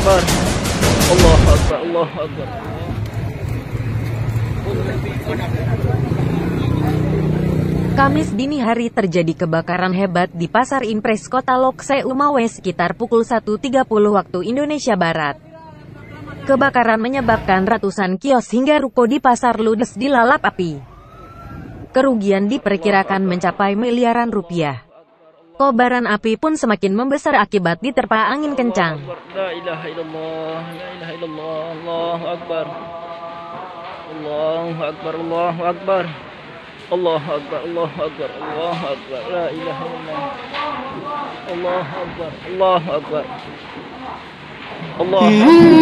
Akbar. Allahu Akbar. Allahu Akbar. Kamis dini hari terjadi kebakaran hebat di Pasar Impres Kota Lokse Umawe sekitar pukul 1.30 waktu Indonesia Barat. Kebakaran menyebabkan ratusan kios hingga ruko di pasar ludes dilalap api. Kerugian diperkirakan mencapai miliaran rupiah. Kobaran api pun semakin membesar akibat diterpa angin kencang. La ilaha illallah. La ilaha illallah. Allahu Akbar. Allahu Akbar. Allahu Akbar. Allahu Akbar. Allahu Akbar. Allahu Akbar. La ilaha illallah. Allahu Akbar. Allahu Akbar. Allahu Akbar.